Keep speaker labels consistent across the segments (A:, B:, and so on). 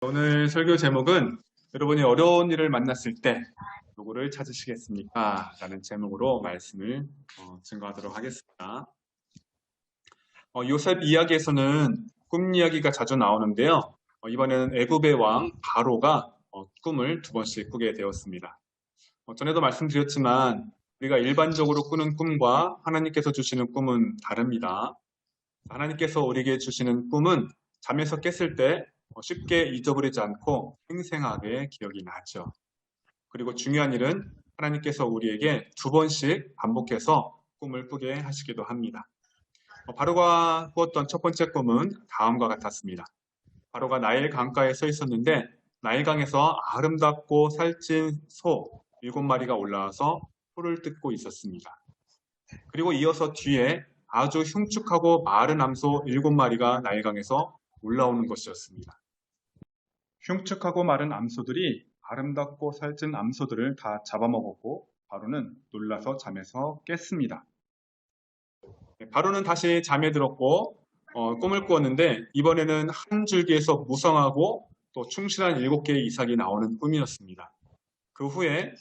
A: 오늘 설교 제목은 여러분이 어려운 일을 만났을 때 누구를 찾으시겠습니까? 라는 제목으로 말씀을 증거하도록 하겠습니다. 요셉 이야기에서는 꿈 이야기가 자주 나오는데요. 이번에는 애굽의 왕 바로가 꿈을 두 번씩 꾸게 되었습니다. 전에도 말씀드렸지만 우리가 일반적으로 꾸는 꿈과 하나님께서 주시는 꿈은 다릅니다. 하나님께서 우리에게 주시는 꿈은 잠에서 깼을 때 쉽게 잊어버리지 않고 생생하게 기억이 나죠. 그리고 중요한 일은 하나님께서 우리에게 두 번씩 반복해서 꿈을 꾸게 하시기도 합니다. 바로가 꾸었던 첫 번째 꿈은 다음과 같았습니다. 바로가 나일 강가에 서 있었는데 나일강에서 아름답고 살찐 소 7마리가 올라와서 소를 뜯고 있었습니다. 그리고 이어서 뒤에 아주 흉측하고 마른 암소 7마리가 나일강에서 올라오는 것이었습니다. 흉측하고 마른 암소들이 아름답고 살찐 암소들을 다 잡아먹었고 바로는 놀라서 잠에서 깼습니다. 바로는 다시 잠에 들었고 꿈을 꾸었는데 이번에는 한 줄기에서 무성하고 또 충실한 7개의 이삭이 나오는 꿈이었습니다. 그 후에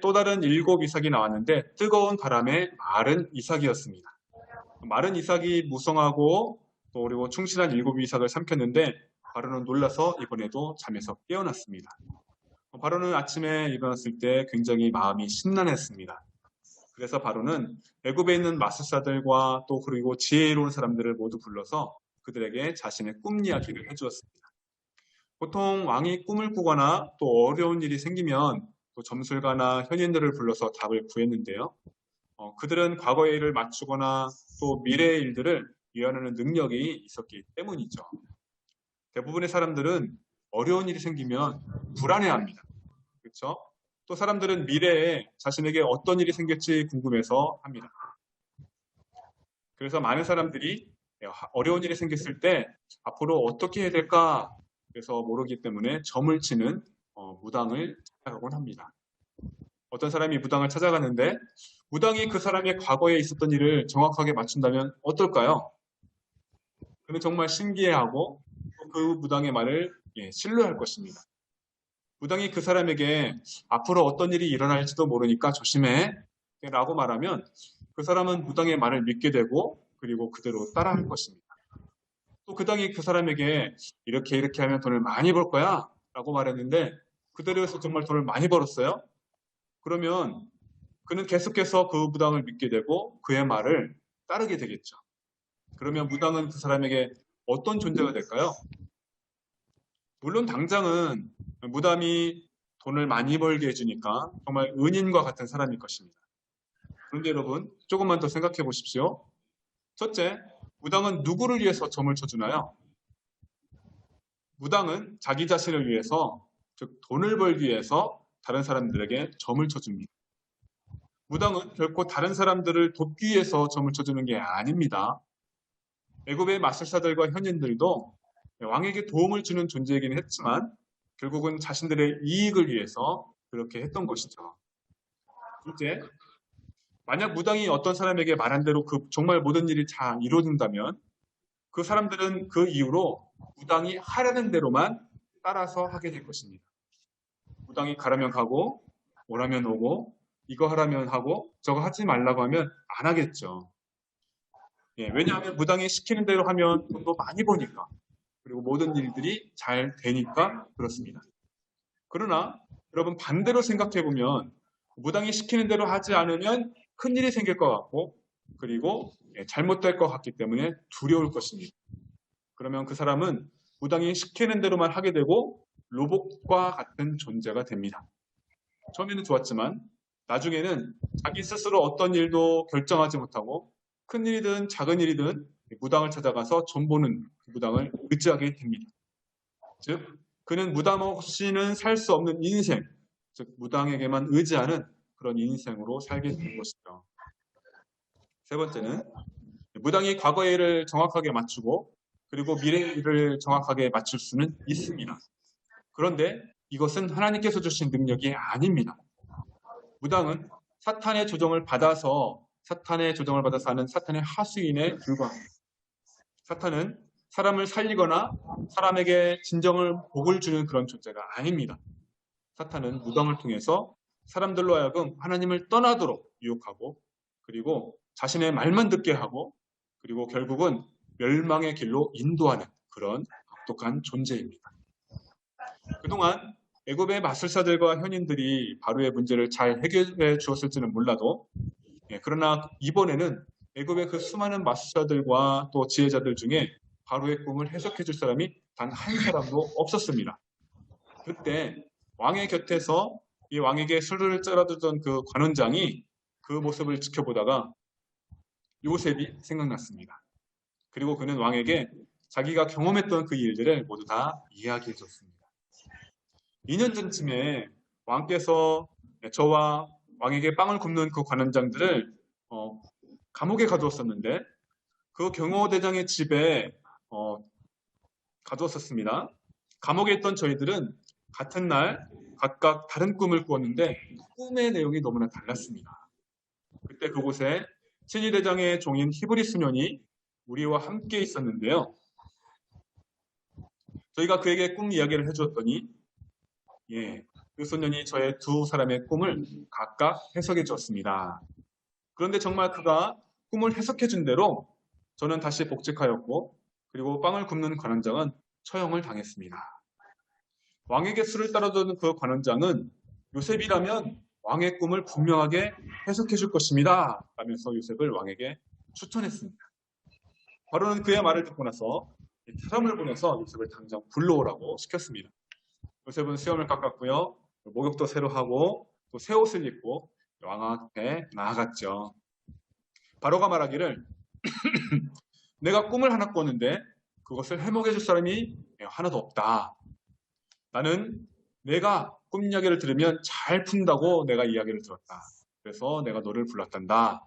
A: 또 다른 7 이삭이 나왔는데 뜨거운 바람에 마른 이삭이었습니다. 마른 이삭이 무성하고 또 그리고 충실한 7 이삭을 삼켰는데 바로는 놀라서 이번에도 잠에서 깨어났습니다. 바로는 아침에 일어났을 때 굉장히 마음이 심란했습니다. 그래서 바로는 애굽에 있는 마술사들과 또 그리고 지혜로운 사람들을 모두 불러서 그들에게 자신의 꿈 이야기를 해주었습니다. 보통 왕이 꿈을 꾸거나 또 어려운 일이 생기면 또 점술가나 현인들을 불러서 답을 구했는데요. 그들은 과거의 일을 맞추거나 또 미래의 일들을 예언하는 능력이 있었기 때문이죠. 대부분의 사람들은 어려운 일이 생기면 불안해합니다. 그렇죠? 또 사람들은 미래에 자신에게 어떤 일이 생길지 궁금해서 합니다. 그래서 많은 사람들이 어려운 일이 생겼을 때 앞으로 어떻게 해야 될까 그래서 모르기 때문에 점을 치는 무당을 찾아가곤 합니다. 어떤 사람이 무당을 찾아가는데 무당이 그 사람의 과거에 있었던 일을 정확하게 맞춘다면 어떨까요? 그는 정말 신기해하고 그 무당의 말을 신뢰할 것입니다. 무당이 그 사람에게 앞으로 어떤 일이 일어날지도 모르니까 조심해 라고 말하면 그 사람은 무당의 말을 믿게 되고 그리고 그대로 따라할 것입니다. 또 무당이 그 사람에게 이렇게 하면 돈을 많이 벌 거야 라고 말했는데 그대로 해서 정말 돈을 많이 벌었어요. 그러면 그는 계속해서 그 무당을 믿게 되고 그의 말을 따르게 되겠죠. 그러면 무당은 그 사람에게 어떤 존재가 될까요? 물론 당장은 무당이 돈을 많이 벌게 해주니까 정말 은인과 같은 사람일 것입니다. 그런데 여러분 조금만 더 생각해 보십시오. 첫째, 무당은 누구를 위해서 점을 쳐주나요? 무당은 자기 자신을 위해서, 즉 돈을 벌기 위해서 다른 사람들에게 점을 쳐줍니다. 무당은 결코 다른 사람들을 돕기 위해서 점을 쳐주는 게 아닙니다. 애굽의 마술사들과 현인들도 왕에게 도움을 주는 존재이긴 했지만 결국은 자신들의 이익을 위해서 그렇게 했던 것이죠. 둘째, 만약 무당이 어떤 사람에게 말한 대로 정말 모든 일이 잘 이루어진다면 그 사람들은 그 이후로 무당이 하라는 대로만 따라서 하게 될 것입니다. 무당이 가라면 가고 오라면 오고 이거 하라면 하고 저거 하지 말라고 하면 안 하겠죠. 왜냐하면 무당이 시키는 대로 하면 돈도 많이 버니까 그리고 모든 일들이 잘 되니까 그렇습니다. 그러나 여러분 반대로 생각해보면 무당이 시키는 대로 하지 않으면 큰일이 생길 것 같고 그리고 잘못될 것 같기 때문에 두려울 것입니다. 그러면 그 사람은 무당이 시키는 대로만 하게 되고 로봇과 같은 존재가 됩니다. 처음에는 좋았지만 나중에는 자기 스스로 어떤 일도 결정하지 못하고 큰 일이든 작은 일이든 무당을 찾아가서 전 보는 그 무당을 의지하게 됩니다. 즉 그는 무당 없이는 살 수 없는 인생, 즉 무당에게만 의지하는 그런 인생으로 살게 된 것이죠. 세 번째는 무당이 과거의 일을 정확하게 맞추고 그리고 미래의 일을 정확하게 맞출 수는 있습니다. 그런데 이것은 하나님께서 주신 능력이 아닙니다. 무당은 사탄의 조정을 받아서 하는 사탄의 하수인에 불과합니다. 사탄은 사람을 살리거나 사람에게 진정을 복을 주는 그런 존재가 아닙니다. 사탄은 무당을 통해서 사람들로 하여금 하나님을 떠나도록 유혹하고 그리고 자신의 말만 듣게 하고 그리고 결국은 멸망의 길로 인도하는 그런 악독한 존재입니다. 그동안 애굽의 마술사들과 현인들이 바로의 문제를 잘 해결해 주었을지는 몰라도 그러나 이번에는 애굽의 그 수많은 마술사들과 또 지혜자들 중에 바로의 꿈을 해석해 줄 사람이 단 한 사람도 없었습니다. 그때 왕의 곁에서 이 왕에게 술을 썰어주던 그 관원장이 그 모습을 지켜보다가 요셉이 생각났습니다. 그리고 그는 왕에게 자기가 경험했던 그 일들을 모두 다 이야기해 줬습니다. 2년 전쯤에 왕께서 저와 왕에게 빵을 굽는 그 관원장들을 감옥에 가두었었는데 그 경호대장의 집에 가두었었습니다. 감옥에 있던 저희들은 같은 날 각각 다른 꿈을 꾸었는데 꿈의 내용이 너무나 달랐습니다. 그때 그곳에 친위대장의 종인 히브리 소년이 우리와 함께 있었는데요. 저희가 그에게 꿈 이야기를 해주었더니 그 소년이 저의 두 사람의 꿈을 각각 해석해 주었습니다. 그런데 정말 그가 꿈을 해석해 준 대로 저는 다시 복직하였고 그리고 빵을 굽는 관원장은 처형을 당했습니다. 왕에게 술을 따라주는 그 관원장은 요셉이라면 왕의 꿈을 분명하게 해석해 줄 것입니다. 라면서 요셉을 왕에게 추천했습니다. 바로는 그의 말을 듣고 나서 사람을 보내서 요셉을 당장 불러오라고 시켰습니다. 요셉은 수염을 깎았고요. 목욕도 새로 하고 또 새 옷을 입고 왕 앞에 나아갔죠. 바로가 말하기를 내가 꿈을 하나 꿨는데 그것을 해몽해 줄 사람이 하나도 없다. 나는 내가 꿈 이야기를 들으면 잘 푼다고 내가 이야기를 들었다. 그래서 내가 너를 불렀단다.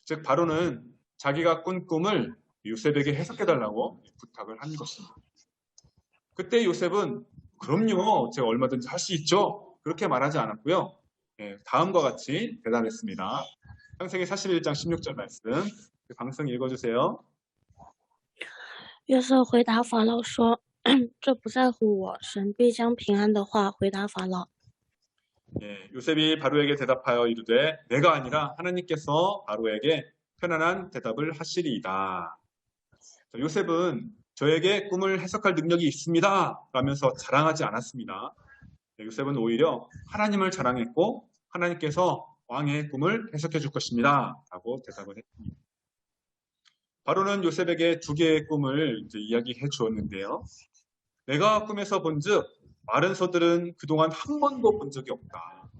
A: 즉 바로는 자기가 꾼 꿈을 요셉에게 해석해달라고 부탁을 한 것입니다. 그때 요셉은 그럼요. 제가 얼마든지 할 수 있죠. 그렇게 말하지 않았고요. 다음과 같이 대답했습니다. 창세기 41장 16절 말씀 방송 읽어주세요.
B: 约瑟回答法老说这不在乎我，神必将平安的话回答法老。
A: 요셉이 바로에게 대답하여 이르되 내가 아니라 하나님께서 바로에게 편안한 대답을 하시리이다. 요셉은 저에게 꿈을 해석할 능력이 있습니다 라면서 자랑하지 않았습니다. 요셉은 오히려 하나님을 자랑했고 하나님께서 왕의 꿈을 해석해 줄 것입니다 라고 대답을 했습니다. 바로는 요셉에게 두 개의 꿈을 이야기해 주었는데요. 내가 꿈에서 본즉 마른 소들은 그동안 한 번도 본 적이 없다.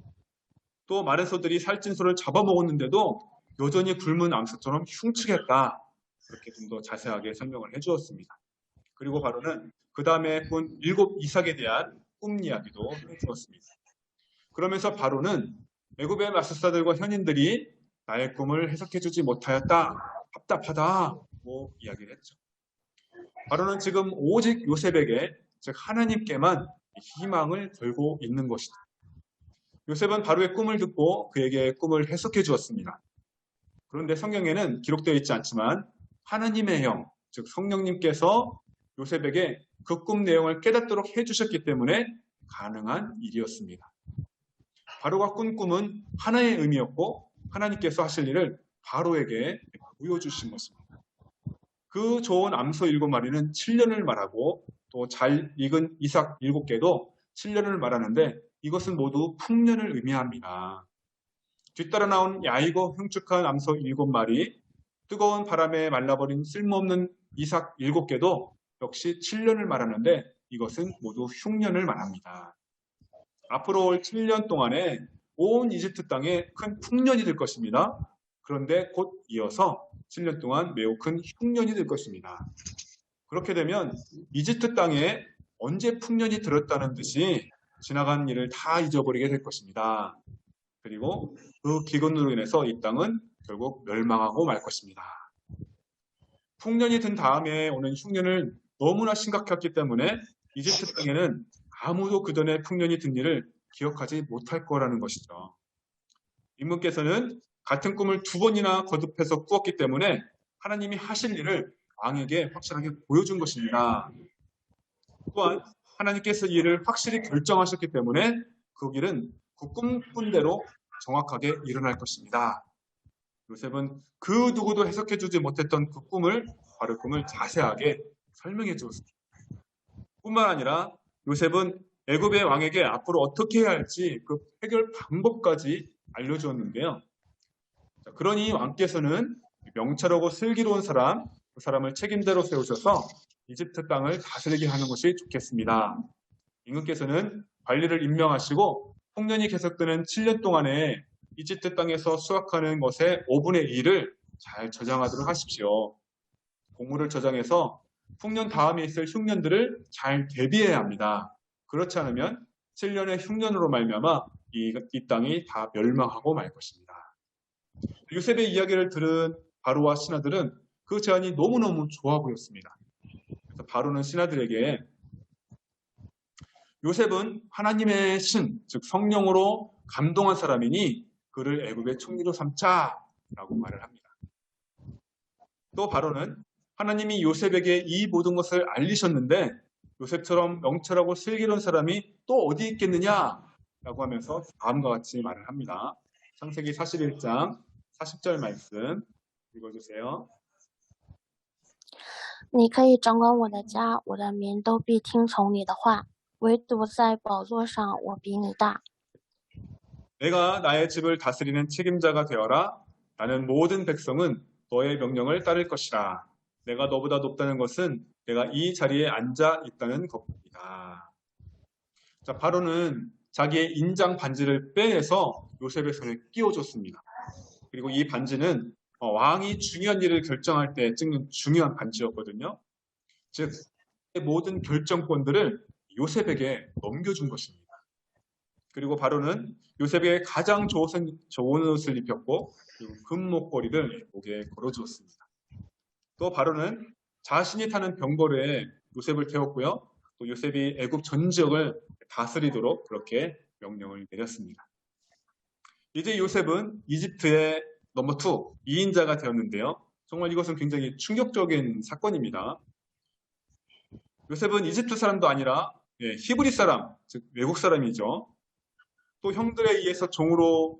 A: 또 마른 소들이 살찐 소를 잡아먹었는데도 여전히 굶은 암소처럼 흉측했다. 그렇게 좀 더 자세하게 설명을 해주었습니다. 그리고 바로는 그 다음에 본 7 이삭에 대한 꿈 이야기도 해주었습니다. 그러면서 바로는 애굽의 마술사들과 현인들이 나의 꿈을 해석해주지 못하였다. 답답하다고 이야기를 했죠. 바로는 지금 오직 요셉에게 즉 하나님께만 희망을 걸고 있는 것이다. 요셉은 바로의 꿈을 듣고 그에게 꿈을 해석해 주었습니다. 그런데 성경에는 기록되어 있지 않지만 하나님의 영, 즉 성령님께서 요셉에게 그 꿈 내용을 깨닫도록 해주셨기 때문에 가능한 일이었습니다. 바로가 꾼 꿈은 하나의 의미였고 하나님께서 하실 일을 바로에게 보여주신 것입니다. 그 좋은 암소 7마리는 7년을 말하고 또 잘 익은 이삭 7개도 7년을 말하는데 이것은 모두 풍년을 의미합니다. 뒤따라 나온 야이고 흉측한 암소 7마리, 뜨거운 바람에 말라버린 쓸모없는 이삭 7개도 역시 7년을 말하는데 이것은 모두 흉년을 말합니다. 앞으로 올 7년 동안에 온 이집트 땅에 큰 풍년이 될 것입니다. 그런데 곧 이어서 7년 동안 매우 큰 흉년이 될 것입니다. 그렇게 되면 이집트 땅에 언제 풍년이 들었다는 듯이 지나간 일을 다 잊어버리게 될 것입니다. 그리고 그 기근으로 인해서 이 땅은 결국 멸망하고 말 것입니다. 풍년이 든 다음에 오는 흉년을 너무나 심각했기 때문에 이집트 땅에는 아무도 그전에 풍년이 든 일을 기억하지 못할 거라는 것이죠. 인문께서는 같은 꿈을 2번이나 거듭해서 꾸었기 때문에 하나님이 하실 일을 왕에게 확실하게 보여준 것입니다. 또한 하나님께서 이 일을 확실히 결정하셨기 때문에 그 일은 그 꿈꾼대로 정확하게 일어날 것입니다. 요셉은 그 누구도 해석해주지 못했던 그 꿈을, 바로 꿈을 자세하게 설명해 주었습니다. 뿐만 아니라 요셉은 애굽의 왕에게 앞으로 어떻게 해야 할지 그 해결 방법까지 알려주었는데요. 그러니 왕께서는 명철하고 슬기로운 사람, 그 사람을 책임자로 세우셔서 이집트 땅을 다스리게 하는 것이 좋겠습니다. 임금께서는 관리를 임명하시고 홍련이 계속되는 7년 동안에 이집트 땅에서 수확하는 것의 5분의 1을 잘 저장하도록 하십시오. 곡물을 저장해서 흉년 다음에 있을 흉년들을 잘 대비해야 합니다. 그렇지 않으면 7년의 흉년으로 말미암아 이 땅이 다 멸망하고 말 것입니다. 요셉의 이야기를 들은 바로와 신하들은 그 제안이 너무너무 좋아 보였습니다. 그래서 바로는 신하들에게 요셉은 하나님의 신, 즉 성령으로 감동한 사람이니 그를 애굽의 총리로 삼자라고 말을 합니다. 또 바로는 하나님이 요셉에게 이 모든 것을 알리셨는데 요셉처럼 명철하고 슬기로운 사람이 또 어디 있겠느냐라고 하면서 다음과 같이 말을 합니다. 창세기 41장 40절 말씀 읽어주세요.
B: 你可以掌管我的家，我的民都必听从你的话，唯独在宝座上我比你大。
A: 내가 나의 집을 다스리는 책임자가 되어라. 나는 모든 백성은 너의 명령을 따를 것이라. 내가 너보다 높다는 것은 내가 이 자리에 앉아 있다는 것입니다. 자, 바로는 자기의 인장 반지를 빼내서 요셉의 손에 끼워줬습니다. 그리고 이 반지는 왕이 중요한 일을 결정할 때 찍는 중요한 반지였거든요. 즉, 모든 결정권들을 요셉에게 넘겨준 것입니다. 그리고 바로는 요셉에게 가장 좋은 옷을 입혔고 금 목걸이를 목에 걸어주었습니다. 또 바로는 자신이 타는 병거에 요셉을 태웠고요. 또 요셉이 애굽 전 지역을 다스리도록 그렇게 명령을 내렸습니다. 이제 요셉은 이집트의 넘버 2, 2인자가 되었는데요. 정말 이것은 굉장히 충격적인 사건입니다. 요셉은 이집트 사람도 아니라 히브리 사람, 즉 외국 사람이죠. 또 형들에 의해서 종으로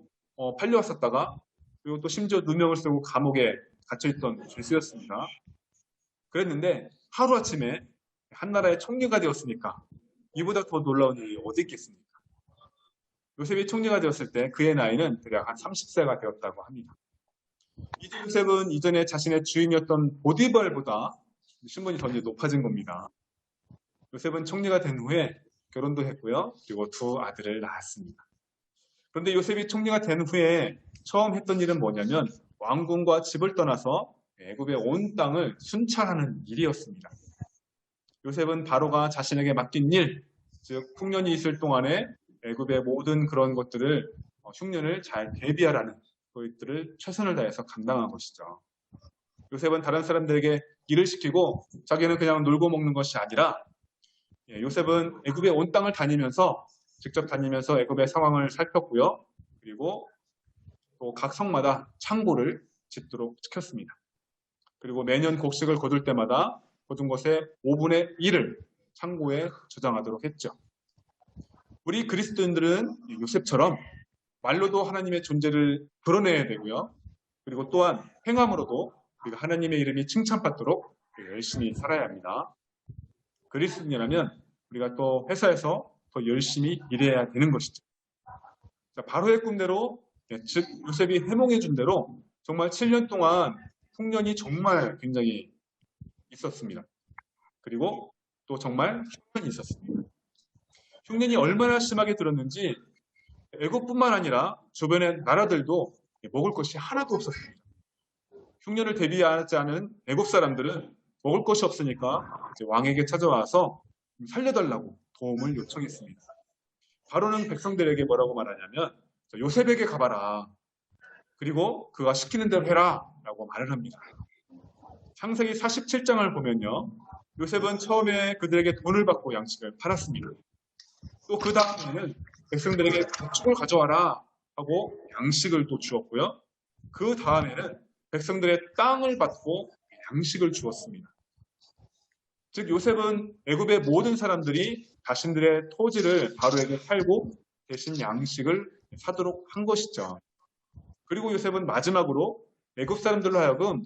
A: 팔려왔었다가 그리고 또 심지어 누명을 쓰고 감옥에 갇혀있던 죄수였습니다. 그랬는데 하루아침에 한 나라의 총리가 되었으니까 이보다 더 놀라운 일이 어디 있겠습니까? 요셉이 총리가 되었을 때 그의 나이는 대략 한 30세가 되었다고 합니다. 이제 요셉은 이전에 자신의 주인이었던 보디발보다 신분이 더 높아진 겁니다. 요셉은 총리가 된 후에 결혼도 했고요. 그리고 2 아들을 낳았습니다. 그런데 요셉이 총리가 된 후에 처음 했던 일은 뭐냐면 왕궁과 집을 떠나서 애굽의 온 땅을 순찰하는 일이었습니다. 요셉은 바로가 자신에게 맡긴 일, 즉 흉년이 있을 동안에 애굽의 모든 그런 것들을 흉년을 잘 대비하라는 것들을 최선을 다해서 감당한 것이죠. 요셉은 다른 사람들에게 일을 시키고 자기는 그냥 놀고 먹는 것이 아니라 요셉은 애굽의 온 땅을 다니면서 직접 다니면서 애굽의 상황을 살폈고요. 그리고 또 각 성마다 창고를 짓도록 시켰습니다. 그리고 매년 곡식을 거둘 때마다 거둔 것의 5분의 1을 창고에 저장하도록 했죠. 우리 그리스도인들은 요셉처럼 말로도 하나님의 존재를 드러내야 되고요. 그리고 또한 행함으로도 우리가 하나님의 이름이 칭찬받도록 열심히 살아야 합니다. 그리스도인이라면 우리가 또 회사에서 더 열심히 일해야 되는 것이죠. 자, 바로의 꿈대로, 즉 요셉이 해몽해 준 대로 정말 7년 동안 흉년이 정말 굉장히 있었습니다. 그리고 또 정말 흉년이 있었습니다. 흉년이 얼마나 심하게 들었는지 애굽뿐만 아니라 주변의 나라들도 먹을 것이 하나도 없었습니다. 흉년을 대비하지 않은 애굽 사람들은 먹을 것이 없으니까 이제 왕에게 찾아와서 살려달라고 도움을 요청했습니다. 바로는 백성들에게 뭐라고 말하냐면 요셉에게 가봐라. 그리고 그가 시키는 대로 해라 라고 말을 합니다. 창세기 47장을 보면요. 요셉은 처음에 그들에게 돈을 받고 양식을 팔았습니다. 또 그 다음에는 백성들에게 가축을 가져와라 하고 양식을 또 주었고요. 그 다음에는 백성들의 땅을 받고 양식을 주었습니다. 즉 요셉은 애굽의 모든 사람들이 자신들의 토지를 바로에게 팔고 대신 양식을 사도록 한 것이죠. 그리고 요셉은 마지막으로 애굽 사람들로 하여금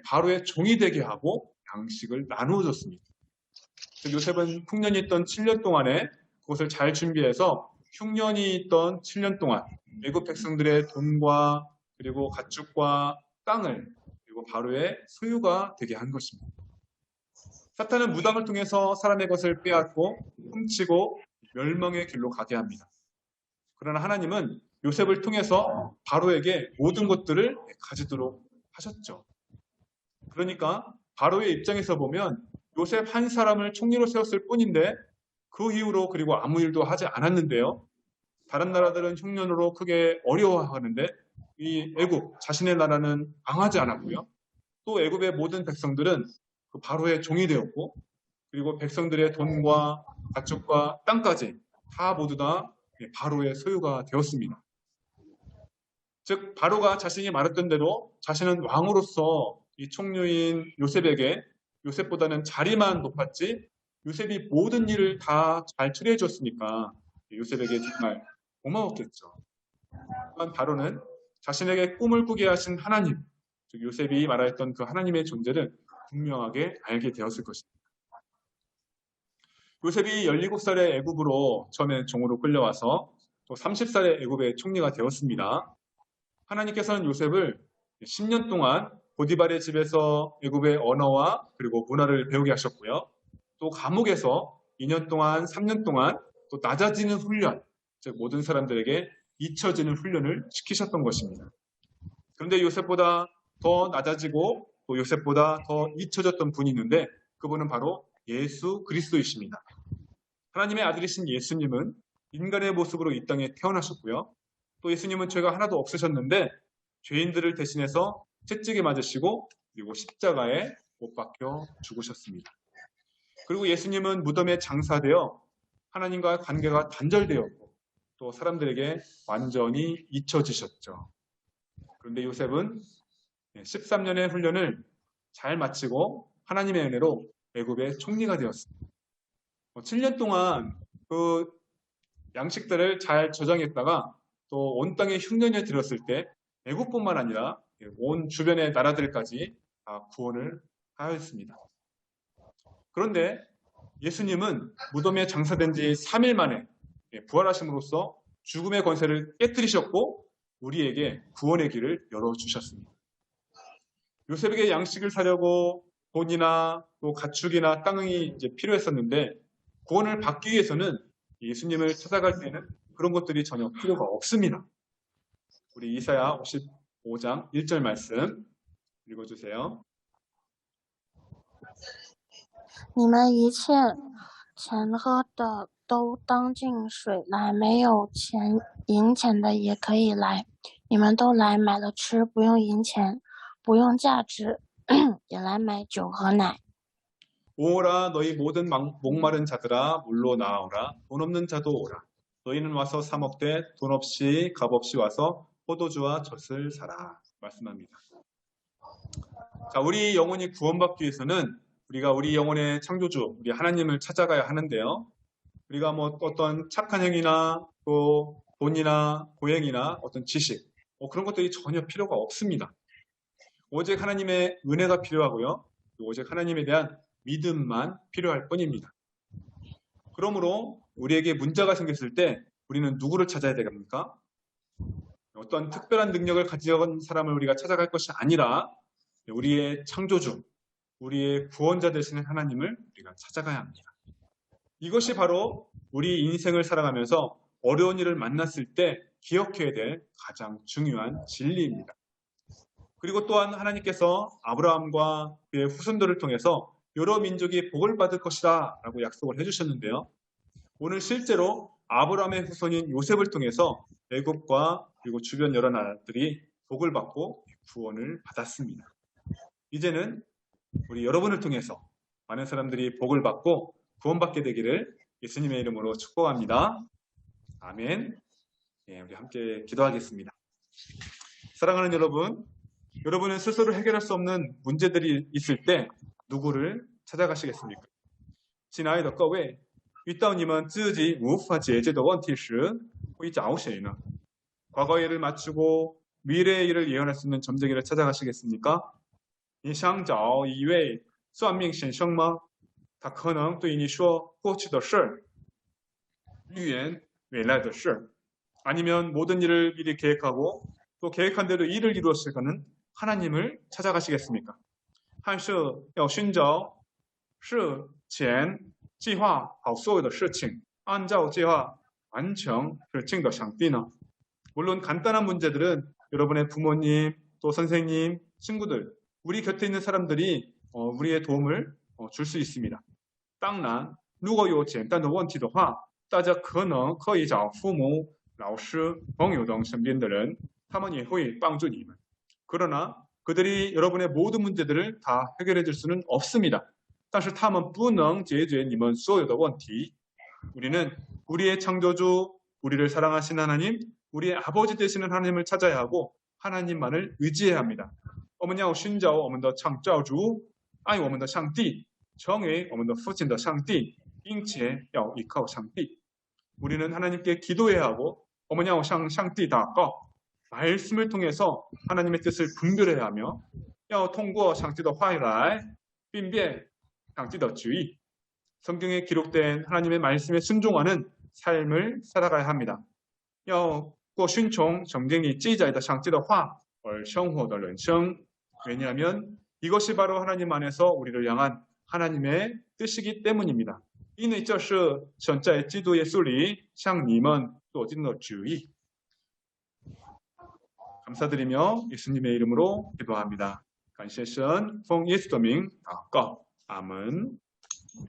A: 바로의 종이 되게 하고 양식을 나누어 줬습니다. 즉 요셉은 흉년이 있던 7년 동안에 그것을 잘 준비해서 흉년이 있던 7년 동안 애굽 백성들의 돈과 그리고 가축과 땅을 그리고 바로의 소유가 되게 한 것입니다. 사탄은 무당을 통해서 사람의 것을 빼앗고 훔치고 멸망의 길로 가게 합니다. 그러나 하나님은 요셉을 통해서 바로에게 모든 것들을 가지도록 하셨죠. 그러니까 바로의 입장에서 보면 요셉 한 사람을 총리로 세웠을 뿐인데 그 이후로 그리고 아무 일도 하지 않았는데요. 다른 나라들은 흉년으로 크게 어려워하는데 이 애굽 자신의 나라는 망하지 않았고요. 또 애굽의 모든 백성들은 그 바로의 종이 되었고 그리고 백성들의 돈과 가축과 땅까지 다 모두 다 바로의 소유가 되었습니다. 즉 바로가 자신이 말했던 대로 자신은 왕으로서 이 총리인 요셉에게 요셉보다는 자리만 높았지 요셉이 모든 일을 다 잘 처리해 줬으니까 요셉에게 정말 고마웠겠죠. 또한 바로는 자신에게 꿈을 꾸게 하신 하나님, 즉 요셉이 말하였던 그 하나님의 존재를 분명하게 알게 되었을 것입니다. 요셉이 17살의 애굽으로 처음에 종으로 끌려와서 또 30살의 애굽의 총리가 되었습니다. 하나님께서는 요셉을 10년 동안 보디발의 집에서 애굽의 언어와 그리고 문화를 배우게 하셨고요. 또 감옥에서 2년 동안, 3년 동안 또 낮아지는 훈련, 즉 모든 사람들에게 잊혀지는 훈련을 시키셨던 것입니다. 그런데 요셉보다 더 낮아지고 또 요셉보다 더 잊혀졌던 분이 있는데 그분은 바로 예수 그리스도이십니다. 하나님의 아들이신 예수님은 인간의 모습으로 이 땅에 태어나셨고요. 또 예수님은 죄가 하나도 없으셨는데 죄인들을 대신해서 채찍에 맞으시고 그리고 십자가에 못 박혀 죽으셨습니다. 그리고 예수님은 무덤에 장사되어 하나님과 관계가 단절되었고 또 사람들에게 완전히 잊혀지셨죠. 그런데 요셉은 13년의 훈련을 잘 마치고 하나님의 은혜로 애굽의 총리가 되었습니다. 7년 동안 그 양식들을 잘 저장했다가 또 온 땅에 흉년이 들었을 때 애굽뿐만 아니라 온 주변의 나라들까지 다 구원을 하였습니다. 그런데 예수님은 무덤에 장사된 지 3일 만에 부활하심으로써 죽음의 권세를 깨뜨리셨고 우리에게 구원의 길을 열어주셨습니다. 요셉에게 양식을 사려고 돈이나 또 가축이나 땅이 이제 필요했었는데 구원을 받기 위해서는 예수님을 찾아갈 때는 그런 것들이 전혀 필요가 없습니다. 우리 이사야 55장 1절 말씀 읽어주세요.
B: 你们一切钱喝的都当进水来，没有钱银钱的也可以来。你们都来买了吃，不用银钱，不用价值，也来买酒和奶。
A: 오라 너희 모든 목마른 자들아 물로 나아오라 돈 없는 자도 오라 너희는 와서 사 먹되 돈 없이 값 없이 와서 포도주와 젖을 사라 말씀합니다. 자, 우리 영혼이 구원받기 위해서는 우리가 우리 영혼의 창조주 우리 하나님을 찾아가야 하는데요. 우리가 뭐 어떤 착한 행위나 또 돈이나 고행이나 어떤 지식 그런 것들이 전혀 필요가 없습니다. 오직 하나님의 은혜가 필요하고요. 오직 하나님에 대한 믿음만 필요할 뿐입니다. 그러므로 우리에게 문제가 생겼을 때 우리는 누구를 찾아야 됩니까? 어떤 특별한 능력을 가진 사람을 우리가 찾아갈 것이 아니라 우리의 창조주, 우리의 구원자 되시는 하나님을 우리가 찾아가야 합니다. 이것이 바로 우리 인생을 살아가면서 어려운 일을 만났을 때 기억해야 될 가장 중요한 진리입니다. 그리고 또한 하나님께서 아브라함과 그의 후손들을 통해서 여러 민족이 복을 받을 것이다 라고 약속을 해주셨는데요. 오늘 실제로 아브라함의 후손인 요셉을 통해서 애굽과 그리고 주변 여러 나라들이 복을 받고 구원을 받았습니다. 이제는 우리 여러분을 통해서 많은 사람들이 복을 받고 구원받게 되기를 예수님의 이름으로 축복합니다. 아멘. 네, 우리 함께 기도하겠습니다. 사랑하는 여러분, 여러분은 스스로 해결할 수 없는 문제들이 있을 때 누구를 찾아가시겠습니까? 亲爱的各位，遇到你们自己无法解决的问题时，会找谁呢？ 과거의 일을 맞추고 미래의 일을 예언할 수 있는 점쟁이를 찾아가시겠습니까? 你想找一位算命先生吗？他可能对你说过去的事，预言未来的事。 아니면 모든 일을 미리 계획하고 또 계획한 대로 일을 이루었을까는 하나님을 찾아가시겠습니까? 还是要寻找事前计划好所有的事情，按照计划完成事情的上帝呢？ 물론 간단한 문제들은 여러분의 부모님, 또 선생님, 친구들, 우리 곁에 있는 사람들이 우리의 도움을 줄 수 있습니다. 当然，如果有简单的问题的话，大家可能可以找父母、老师、朋友等身边的人，他们也会帮助你们。 그러나 그들이 여러분의 모든 문제들을 다 해결해 줄 수는 없습니다. 但是他们不能解决你们所有的问题。 우리는 우리의 창조주, 우리를 사랑하신 하나님, 우리의 아버지 되시는 하나님을 찾아야 하고 하나님만을 의지해야 합니다. 我们要寻找我们的创造主，爱我们的上帝，成为我们的父亲的上帝，并且要依靠上帝。 우리는 하나님께 기도해야 하고 我们要向上帝祷告， 말씀을 통해서 하나님의 뜻을 분별해야 하며 要通过上帝的话语来辨别上帝的旨意。 성경에 기록된 하나님의 말씀에 순종하는 삶을 살아가야 합니다. 要过顺从圣经里记载的上帝的话而生活的人生。 왜냐하면 이것이 바로 하나님 안에서 우리를 향한 하나님의 뜻이기 때문입니다. 因为这是神在基督耶稣里向你们所定的旨意。 감사드리며 예수님의 이름으로 기도합니다. 感谢神，奉耶稣的名祷告，阿门。